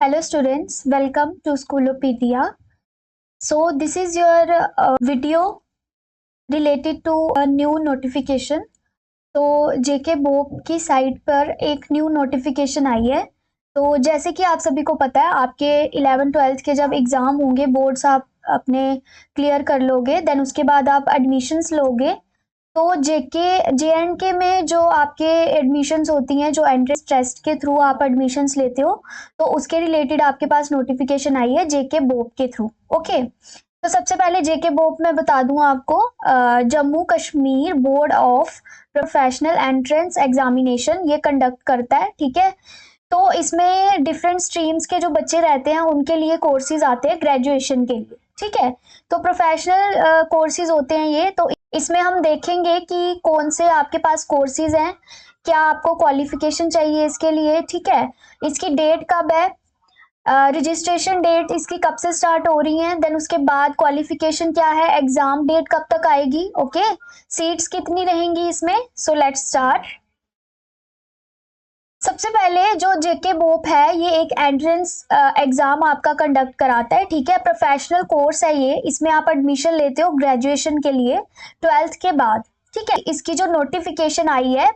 Hello students, welcome to Schoolopedia. So this is your video related to a new notification. तो जेके बोप की site पर एक new notification आई है। तो जैसे कि आप सभी को पता है, आपके 11th-12th के जब एग्ज़ाम होंगे, बोर्ड्स आप अपने क्लियर कर लोगे, देन उसके बाद आप एडमिशन्स लोगे। तो जे.एंड.के में जो आपके एडमिशन्स होती हैं, जो एंट्रेंस टेस्ट के थ्रू आप एडमिशन्स लेते हो, तो उसके रिलेटेड आपके पास नोटिफिकेशन आई है जेके बोप के थ्रू। ओके, तो सबसे पहले जेके बोप में बता दूं आपको, Jammu Kashmir board of professional entrance examination ये कंडक्ट करता है। ठीक है, तो इसमें डिफरेंट स्ट्रीम्स के जो बच्चे रहते हैं उनके लिए कोर्सेज आते हैं ग्रेजुएशन के लिए। ठीक है, तो प्रोफेशनल कोर्सेज होते हैं ये। तो इसमें हम देखेंगे कि कौन से आपके पास कोर्सेज हैं, क्या आपको क्वालिफिकेशन चाहिए इसके लिए। ठीक है, इसकी डेट कब है, रजिस्ट्रेशन डेट इसकी कब से स्टार्ट हो रही है, देन उसके बाद क्वालिफिकेशन क्या है, एग्जाम डेट कब तक आएगी। ओके, सीट्स कितनी रहेंगी इसमें। So let's start. सबसे पहले जो जेके बोप है ये एक एंट्रेंस एग्जाम आपका कंडक्ट कराता है। ठीक है, प्रोफेशनल कोर्स है ये, इसमें आप एडमिशन लेते हो ग्रेजुएशन के लिए 12th के बाद। ठीक है, इसकी जो नोटिफिकेशन आई है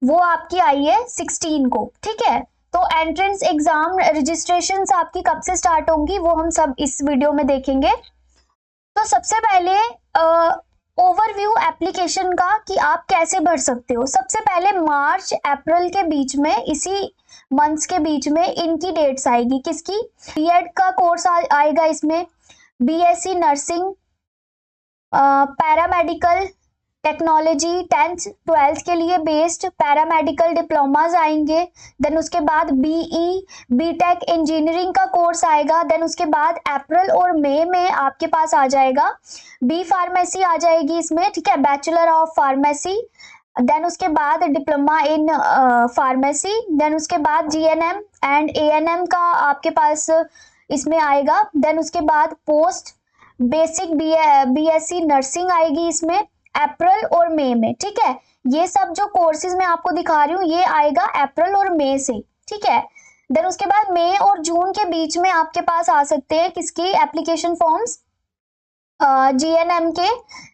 वो आपकी आई है 16 को। ठीक है, तो एंट्रेंस एग्जाम रजिस्ट्रेशन आपकी कब से स्टार्ट होंगी वो हम सब इस वीडियो में देखेंगे। तो सबसे पहले ओवरव्यू एप्लीकेशन का कि आप कैसे भर सकते हो। सबसे पहले मार्च अप्रैल के बीच में, इसी मंथ्स के बीच में इनकी डेट्स आएगी। किसकी, बीएड का कोर्स आएगा इसमें, BSc nursing, paramedical technology 10th 12th के लिए बेस्ड पैरामेडिकल डिप्लोमाज आएंगे। देन उसके बाद बीई बीटेक इंजीनियरिंग का कोर्स आएगा। देन उसके बाद अप्रैल और मई में आपके पास आ जाएगा बी फार्मेसी आ जाएगी इसमें। ठीक है, बैचलर ऑफ फार्मेसी। देन उसके बाद डिप्लोमा इन फार्मेसी। देन उसके बाद जीएनएम एंड एएनएम का आपके पास इसमें आएगा। देन उसके बाद पोस्ट बेसिक बीएससी नर्सिंग आएगी इसमें अप्रैल और मई में। ठीक है, ये सब जो कोर्सेज मैं आपको दिखा रही हूँ ये आएगा अप्रैल और मई से। ठीक है, देन उसके बाद मई और जून के बीच में आपके पास आ सकते हैं किसकी एप्लीकेशन फॉर्म्स, जीएनएम के।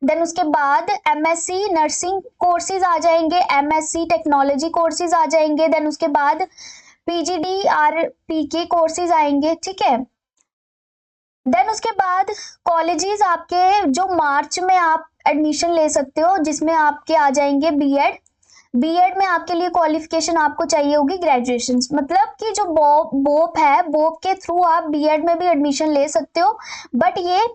देन उसके बाद एमएससी नर्सिंग कोर्सेज आ जाएंगे, एमएससी टेक्नोलॉजी कोर्सेज आ जाएंगे। देन उसके बाद पीजीडीआरपी के कोर्सेज आएंगे। ठीक है, देन उसके बाद कॉलेजेस आपके जो मार्च में आप एडमिशन ले सकते हो, जिसमें आपके आ जाएंगे बीएड। बीएड में आपके लिए क्वालिफिकेशन आपको चाहिए होगी ग्रेजुएशन। मतलब कि जो बोप है, बोप के थ्रू आप बीएड में भी एडमिशन ले सकते हो, बट ये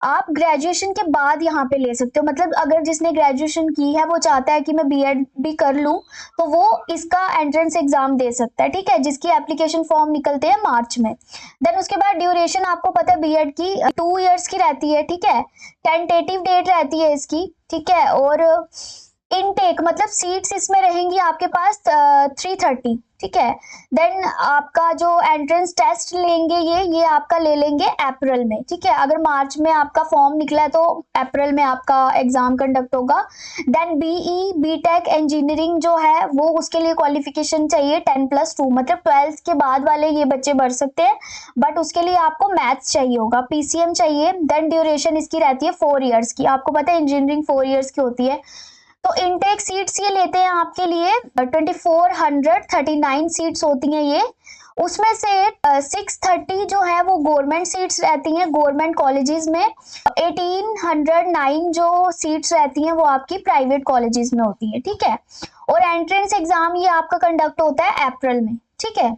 आप ग्रेजुएशन के बाद यहाँ पे ले सकते हो। मतलब अगर जिसने ग्रेजुएशन की है वो चाहता है कि मैं बीएड भी कर लूँ, तो वो इसका एंट्रेंस एग्जाम दे सकता है। ठीक है, जिसकी एप्लीकेशन फॉर्म निकलते हैं मार्च में। देन उसके बाद ड्यूरेशन आपको पता है बीएड की 2 years की रहती है। ठीक है, टेंटेटिव डेट रहती है इसकी। ठीक है, और इनटेक मतलब सीट्स इसमें रहेंगी आपके पास 330। ठीक है, देन आपका जो एंट्रेंस टेस्ट लेंगे ये आपका ले लेंगे अप्रैल में। ठीक है, अगर मार्च में आपका फॉर्म निकला है तो अप्रैल में आपका एग्जाम कंडक्ट होगा। देन बीई बीटेक इंजीनियरिंग जो है वो उसके लिए क्वालिफिकेशन चाहिए 10+2, मतलब 12th के बाद वाले ये बच्चे भर सकते हैं, बट उसके लिए आपको मैथ्स चाहिए होगा, पीसीएम चाहिए। देन ड्यूरेशन इसकी रहती है 4 years की। आपको पता है इंजीनियरिंग 4 years की होती है। तो इनटेक सीट्स ये लेते हैं आपके लिए 2439 सीट्स होती हैं ये। उसमें से 630 जो है वो गवर्नमेंट सीट्स रहती हैं गवर्नमेंट कॉलेजेस में। 1809 जो सीट्स रहती हैं वो आपकी प्राइवेट कॉलेजेस में होती है। ठीक है, और एंट्रेंस एग्जाम ये आपका कंडक्ट होता है अप्रैल में। ठीक है,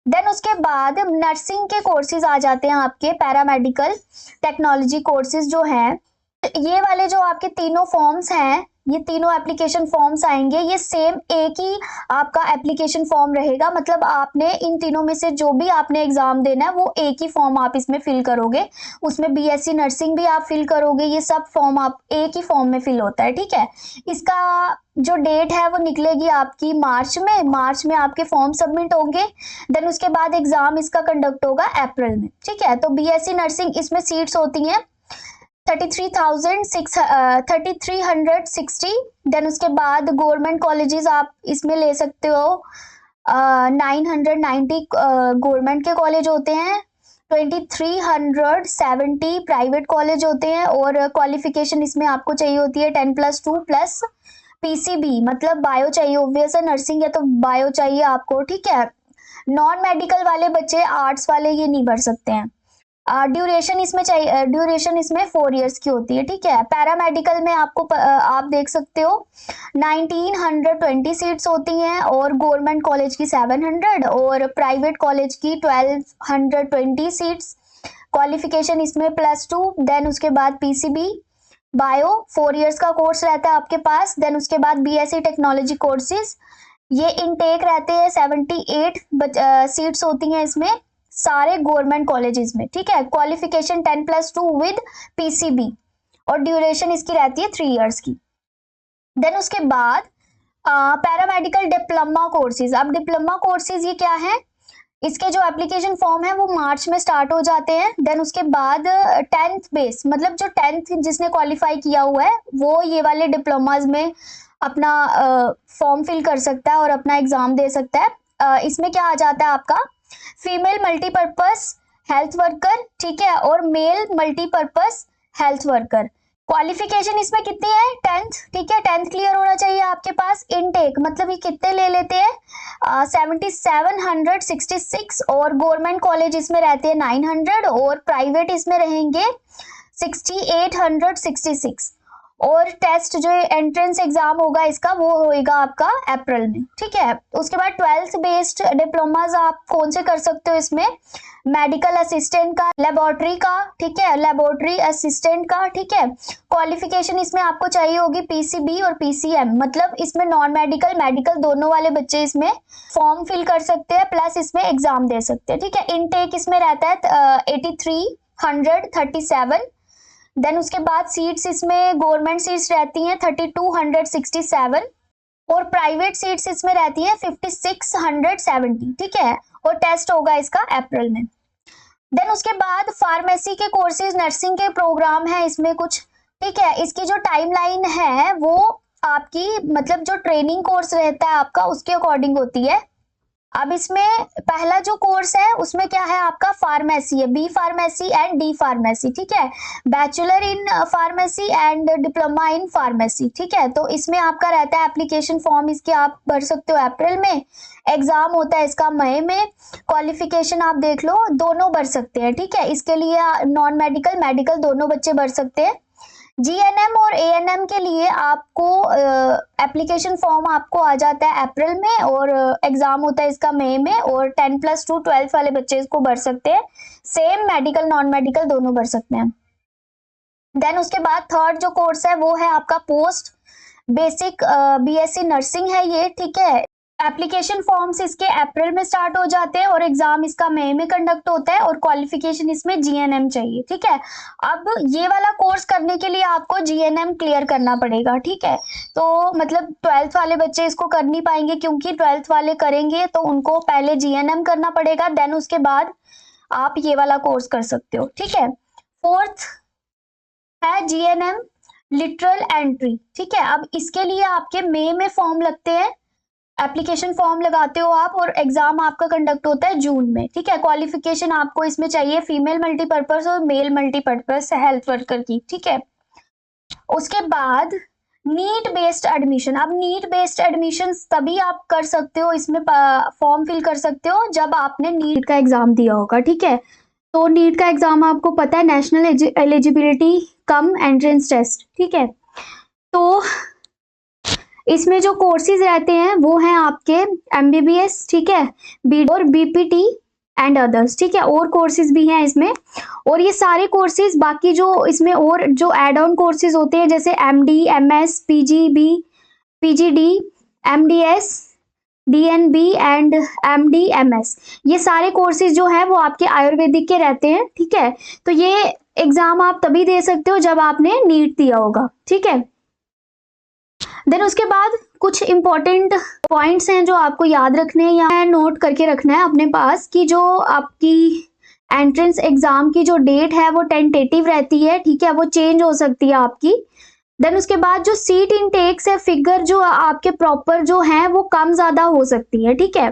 देन उसके बाद नर्सिंग के कोर्सेज आ जाते हैं आपके, पैरामेडिकल टेक्नोलॉजी कोर्सेज जो हैं। ये वाले जो आपके तीनों फॉर्म्स हैं, ये तीनों एप्लीकेशन फॉर्म्स आएंगे, ये सेम एक ही आपका एप्लीकेशन फॉर्म रहेगा। मतलब आपने इन तीनों में से जो भी आपने एग्जाम देना है वो एक ही फॉर्म आप इसमें फिल करोगे। उसमें बीएससी नर्सिंग भी आप फिल करोगे, ये सब फॉर्म आप एक ही फॉर्म में फिल होता है। ठीक है, इसका जो डेट है वो निकलेगी आपकी मार्च में। मार्च में आपके फॉर्म सबमिट होंगे। देन उसके बाद एग्जाम इसका कंडक्ट होगा अप्रैल में। ठीक है, तो बीएससी नर्सिंग इसमें सीट्स होती हैं 3360। देन उसके बाद गवर्नमेंट कॉलेजेस आप इसमें ले सकते हो 990 गवर्नमेंट के कॉलेज होते हैं, 2370 प्राइवेट कॉलेज होते हैं, और क्वालिफिकेशन इसमें आपको चाहिए होती है 10+2 प्लस पीसीबी, मतलब बायो चाहिए, ऑब्वियस है नर्सिंग है तो बायो चाहिए आपको, ठीक है। नॉन मेडिकल वाले बच्चे, आर्ट्स वाले, ये नहीं भर सकते हैं। ड्यूरेशन इसमें चाहिए, ड्यूरेशन इसमें 4 इयर्स की होती है, ठीक है। पैरामेडिकल में आपको आप देख सकते हो 1920 सीट्स होती हैं, और गवर्नमेंट कॉलेज की 700 और प्राइवेट कॉलेज की 1220 सीट्स। क्वालिफिकेशन इसमें +2, देन उसके बाद पीसीबी, बायो 4 इयर्स का कोर्स रहता है आपके पास, देन उसके बाद बीएससी टेक्नोलॉजी कोर्सेज, ये इनटेक रहते हैं 78 सीट्स होती हैं इसमें, सारे गवर्नमेंट कॉलेजेस में, ठीक है। क्वालिफिकेशन 10+2 विद पीसीबी, और ड्यूरेशन इसकी रहती है 3 इयर्स की। देन उसके बाद पैरामेडिकल डिप्लोमा कोर्सेज। अब डिप्लोमा कोर्सेज ये क्या है, इसके जो एप्लीकेशन फॉर्म है वो मार्च में स्टार्ट हो जाते हैं। देन उसके बाद 10th बेस, मतलब जो 10th जिसने क्वालिफाई किया हुआ है वो ये वाले डिप्लोमाज में अपना फॉर्म फिल कर सकता है और अपना एग्जाम दे सकता है। इसमें क्या आ जाता है आपका, फीमेल मल्टीपर्पस हेल्थ वर्कर, ठीक है, और male multipurpose health worker. Qualification इसमें कितनी है, 10th, ठीक है, 10th क्लियर होना चाहिए आपके पास। इनटेक मतलब ये कितने ले लेते हैं, 7766, और गवर्नमेंट कॉलेज इसमें रहते हैं 900, और प्राइवेट इसमें रहेंगे 6866, और टेस्ट जो एंट्रेंस एग्जाम होगा इसका वो होएगा आपका अप्रैल में, ठीक है। उसके बाद 12th बेस्ड डिप्लोमाज आप कौन से कर सकते हो इसमें, मेडिकल असिस्टेंट का, लेबोरेटरी का, ठीक है, लेबोरेटरी असिस्टेंट का, ठीक है। क्वालिफिकेशन इसमें आपको चाहिए होगी पीसीबी और पीसीएम, मतलब इसमें नॉन मेडिकल मेडिकल दोनों वाले बच्चे इसमें फॉर्म फिल कर सकते हैं, प्लस इसमें एग्जाम दे सकते हैं, ठीक है। इनटेक इसमें रहता है 8337, देन उसके बाद सीट्स इसमें गवर्नमेंट सीट्स रहती हैं 3267, और प्राइवेट सीट्स इसमें रहती है 5670, ठीक है, और टेस्ट होगा इसका अप्रैल में। देन उसके बाद फार्मेसी के कोर्सेज, नर्सिंग के प्रोग्राम है इसमें कुछ, ठीक है। इसकी जो टाइमलाइन है वो आपकी मतलब जो ट्रेनिंग कोर्स रहता है आपका उसके अकॉर्डिंग होती है। अब इसमें पहला जो कोर्स है उसमें क्या है आपका, फार्मेसी है, B pharmacy and D pharmacy, ठीक है, bachelor in pharmacy and diploma in pharmacy, ठीक है। तो इसमें आपका रहता है एप्लीकेशन फॉर्म, इसके आप भर सकते हो अप्रैल में, एग्जाम होता है इसका मई में। क्वालिफिकेशन आप देख लो, दोनों भर सकते हैं, ठीक है। इसके लिए नॉन मेडिकल मेडिकल दोनों बच्चे भर सकते हैं। जीएनएम और एएनएम के लिए आपको एप्लीकेशन फॉर्म आपको आ जाता है अप्रैल में, और एग्जाम होता है इसका मई में, और 10+2 12th वाले बच्चे इसको भर सकते हैं। सेम मेडिकल नॉन मेडिकल दोनों भर सकते हैं। देन उसके बाद थर्ड जो कोर्स है वो है आपका पोस्ट बेसिक बीएससी नर्सिंग है ये, ठीक है। एप्लीकेशन फॉर्म्स इसके अप्रैल में स्टार्ट हो जाते हैं और एग्जाम इसका मई में कंडक्ट होता है, और क्वालिफिकेशन इसमें जीएनएम चाहिए, ठीक है। अब ये वाला कोर्स करने के लिए आपको जीएनएम क्लियर करना पड़ेगा, ठीक है। तो मतलब 12th वाले बच्चे इसको कर नहीं पाएंगे, क्योंकि 12th वाले करेंगे तो उनको पहले जीएनएम करना पड़ेगा, देन उसके बाद आप ये वाला कोर्स कर सकते हो, ठीक है। फोर्थ है जीएनएम लिटरल एंट्री, ठीक है। अब इसके लिए आपके मई में फॉर्म लगते हैं, एप्लीकेशन फॉर्म लगाते हो आप, और एग्जाम आपका कंडक्ट होता है जून में, ठीक है। क्वालिफिकेशन आपको इसमें चाहिए फीमेल मल्टीपर्पस और मेल मल्टीपर्पस हेल्थ वर्कर की, ठीक है। उसके बाद नीट बेस्ड एडमिशन। अब नीट बेस्ड एडमिशन तभी आप कर सकते हो, इसमें फॉर्म फिल कर सकते हो जब आपने नीट का एग्जाम दिया होगा, ठीक है। तो नीट का एग्जाम आपको पता है, national eligibility cum entrance test, ठीक है। तो इसमें जो कोर्सेज रहते हैं वो हैं आपके एमबीबीएस, ठीक है, बी और बीपीटी एंड अदर्स, ठीक है, और कोर्सेज भी हैं इसमें। और ये सारे कोर्सेज बाकी जो इसमें और जो एड ऑन कोर्सेज होते हैं जैसे MD, MS, PGB, PGD, MDS, DNB and MDMS, ये सारे कोर्सेज जो है वो आपके आयुर्वेदिक के रहते हैं, ठीक है। तो ये एग्जाम आप तभी दे सकते हो जब आपने नीट दिया होगा, ठीक है। देन उसके बाद कुछ इंपॉर्टेंट पॉइंट्स हैं जो आपको याद रखने हैं या नोट करके रखना है अपने पास, कि जो आपकी एंट्रेंस एग्जाम की जो डेट है वो टेंटेटिव रहती है, ठीक है, वो चेंज हो सकती है आपकी। देन उसके बाद जो सीट इनटेक्स है फिगर जो आपके प्रॉपर जो हैं वो कम ज्यादा हो सकती है, ठीक है।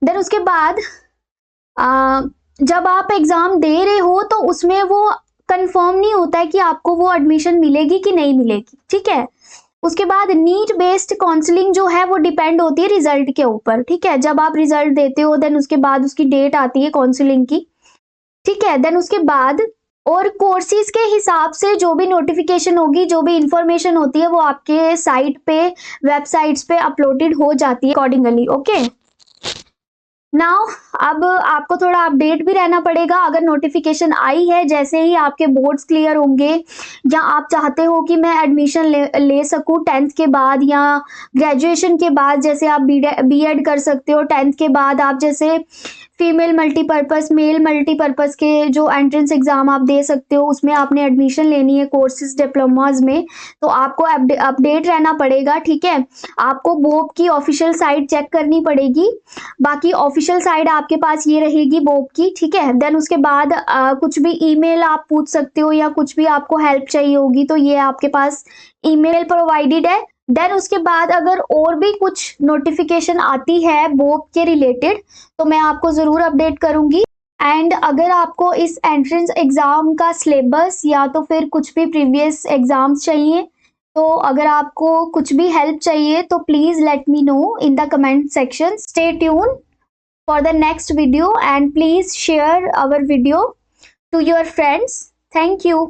देन उसके बाद जब आप एग्ज़ाम दे रहे हो तो उसमें वो कंफर्म नहीं होता है कि आपको वो एडमिशन मिलेगी कि नहीं मिलेगी, ठीक है। उसके बाद नीट बेस्ड काउंसलिंग जो है वो डिपेंड होती है रिजल्ट के ऊपर, ठीक है। जब आप रिजल्ट देते हो देन उसके बाद उसकी डेट आती है काउंसलिंग की, ठीक है। देन उसके बाद और कोर्सेज के हिसाब से जो भी नोटिफिकेशन होगी, जो भी इंफॉर्मेशन होती है वो आपके साइट पे, वेबसाइट्स पे अपलोडेड हो जाती है अकॉर्डिंगली, ओके। नाउ अब आपको थोड़ा अपडेट भी रहना पड़ेगा। अगर नोटिफिकेशन आई है, जैसे ही आपके बोर्ड्स क्लियर होंगे या आप चाहते हो कि मैं एडमिशन ले सकूं 10th के बाद या ग्रेजुएशन के बाद, जैसे आप बीएड कर सकते हो 10th के बाद, आप जैसे फीमेल मल्टीपर्पज़, मेल मल्टीपर्पज़ के जो एंट्रेंस एग्ज़ाम आप दे सकते हो, उसमें आपने एडमिशन लेनी है कोर्सेज डिप्लोमाज में, तो आपको अपडेट रहना पड़ेगा, ठीक है। आपको बोर्ड की ऑफिशियल साइट चेक करनी पड़ेगी। बाकी ऑफिशियल साइट आपके पास ये रहेगी बोर्ड की, ठीक है। देन उसके बाद कुछ भी ईमेल आप पूछ सकते हो या कुछ भी आपको हेल्प चाहिए होगी तो ये आपके पास ईमेल प्रोवाइडेड है। देन उसके बाद अगर और भी कुछ नोटिफिकेशन आती है बोर्ड के रिलेटेड तो मैं आपको ज़रूर अपडेट करूंगी। एंड अगर आपको इस एंट्रेंस एग्ज़ाम का सिलेबस या तो फिर कुछ भी प्रीवियस एग्ज़ाम्स चाहिए, तो अगर आपको कुछ भी हेल्प चाहिए तो please let me know in the comment section. Stay tune for the next video and please share our video to your friends. Thank you.